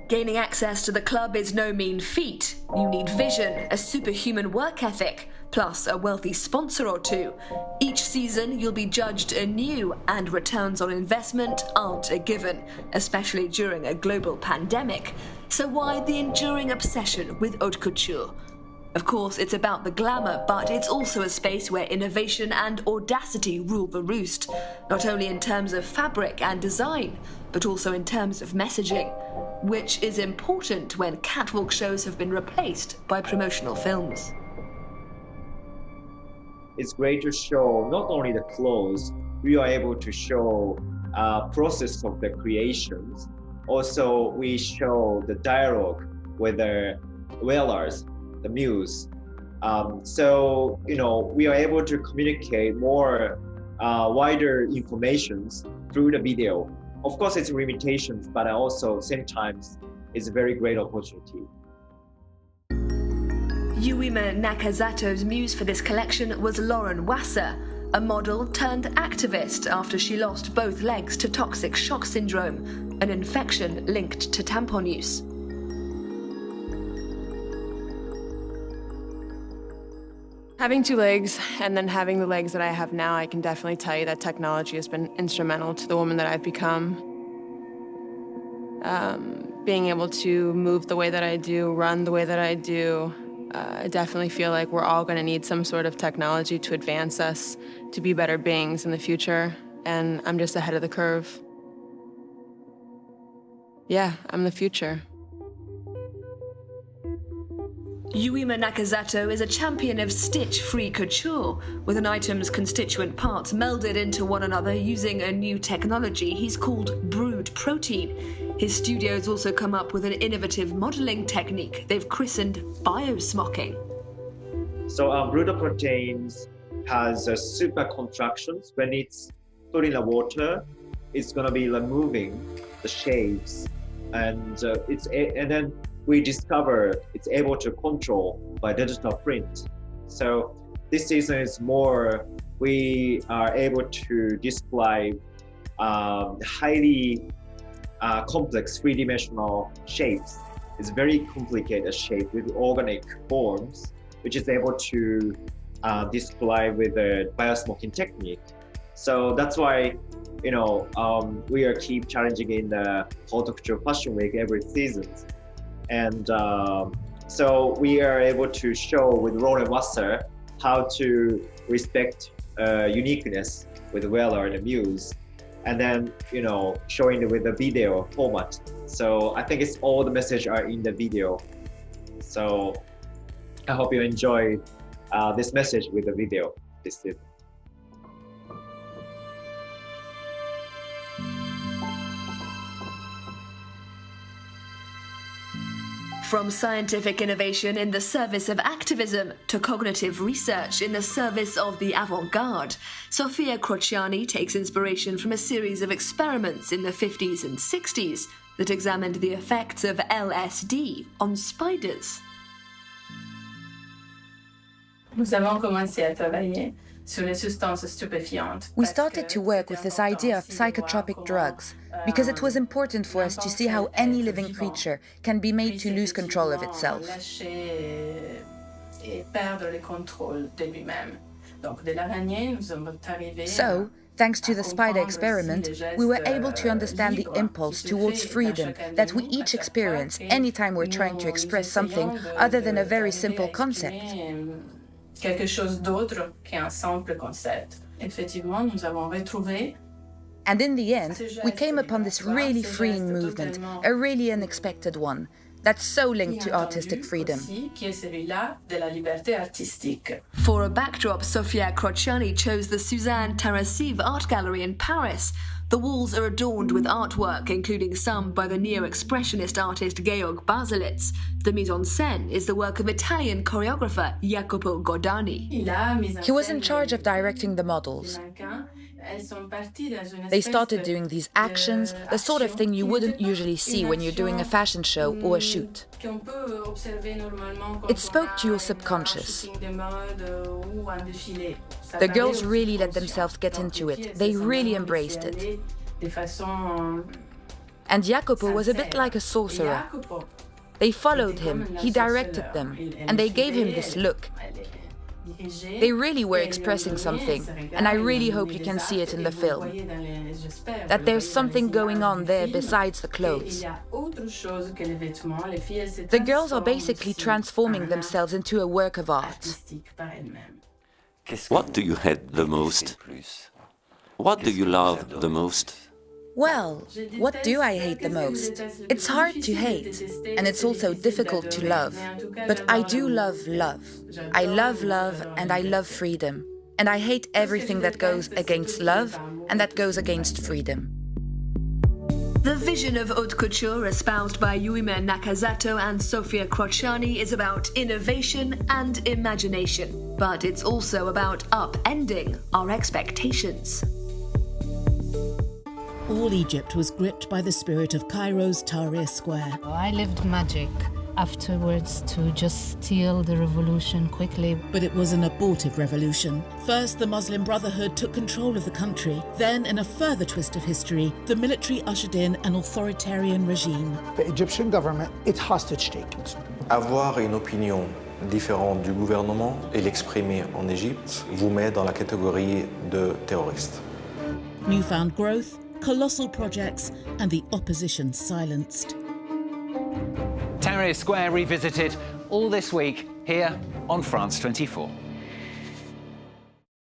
Gaining access to the club is no mean feat. You need vision, a superhuman work ethic, plus a wealthy sponsor or two. Each season you'll be judged anew, and returns on investment aren't a given, especially during a global pandemic. So why the enduring obsession with haute couture? Of course, it's about the glamour, but it's also a space where innovation and audacity rule the roost, not only in terms of fabric and design, but also in terms of messaging, which is important when catwalk shows have been replaced by promotional films. It's great to show not only the clothes, we are able to show process of the creations. Also, we show the dialogue with the wearers, the muse. So, we are able to communicate more wider informations through the video. Of course, it's limitations, but also same times, it's a very great opportunity. Yuima Nakazato's muse for this collection was Lauren Wasser, a model turned activist after she lost both legs to toxic shock syndrome, an infection linked to tampon use. Having two legs and then having the legs that I have now, I can definitely tell you that technology has been instrumental to the woman that I've become. Being able to move the way that I do, run the way that I do, I definitely feel like we're all going to need some sort of technology to advance us, to be better beings in the future, and I'm just ahead of the curve. Yeah, I'm the future. Yuima Nakazato is a champion of stitch-free couture, with an item's constituent parts melded into one another using a new technology he's called brood protein. His studio's also come up with an innovative modelling technique they've christened biosmocking. So brood proteins has super contractions. When it's put in the water, it's going to be removing the shapes, and then we discover it's able to control by digital print. So this season is more, we are able to display highly complex three-dimensional shapes. It's very complicated shape with organic forms, which is able to display with a biosmoking technique. So that's why, we are keep challenging in the Haute Couture Fashion Week every season. And so we are able to show with Lauren Wasser how to respect uniqueness with the wearer and the muse, and then showing it with the video format. So I think it's all the message are in the video. So I hope you enjoy this message with the video this season. From scientific innovation in the service of activism to cognitive research in the service of the avant-garde, Sofia Crociani takes inspiration from a series of experiments in the 50s and 60s that examined the effects of LSD on spiders. Nous avons commencé à travailler sur les substances stupéfiantes. We started to work with this idea of psychotropic drugs because it was important for us to see how any living creature can be made to lose control of itself. So, thanks to the spider experiment, we were able to understand the impulse towards freedom that we each experience anytime we're trying to express something other than a very simple concept. Quelque chose d'autre qu'un simple concept. Effectivement, nous avons retrouvé. And in the end, we came upon this really freeing movement, a really unexpected one, that's so linked to artistic freedom. For a backdrop, Sofia Crociani chose the Suzanne Tarasive Art Gallery in Paris. The walls are adorned with artwork, including some by the neo-expressionist artist Georg Baselitz. The mise-en-scène is the work of Italian choreographer Jacopo Godani. He was in charge of directing the models. They started doing these actions, the sort of thing you wouldn't usually see when you're doing a fashion show or a shoot. It spoke to your subconscious. The girls really let themselves get into it. They really embraced it. And Jacopo was a bit like a sorcerer. They followed him, he directed them, and they gave him this look. They really were expressing something, and I really hope you can see it in the film. That there's something going on there besides the clothes. The girls are basically transforming themselves into a work of art. What do you hate the most? What do you love the most? Well, what do I hate the most? It's hard to hate, and it's also difficult to love. But I do love love. I love love, and I love freedom. And I hate everything that goes against love and that goes against freedom. The vision of haute couture espoused by Yuima Nakazato and Sofia Crociani is about innovation and imagination. But it's also about upending our expectations. All Egypt was gripped by the spirit of Cairo's Tahrir Square. I lived magic afterwards to just steal the revolution quickly. But it was an abortive revolution. First, the Muslim Brotherhood took control of the country. Then, in a further twist of history, the military ushered in an authoritarian regime. The Egyptian government, it's hostage-taking. Avoir une opinion différente du gouvernement et l'exprimer en Égypte vous met dans la catégorie de terroriste. Newfound growth, colossal projects, and the opposition silenced. Tahrir Square revisited all this week here on France 24.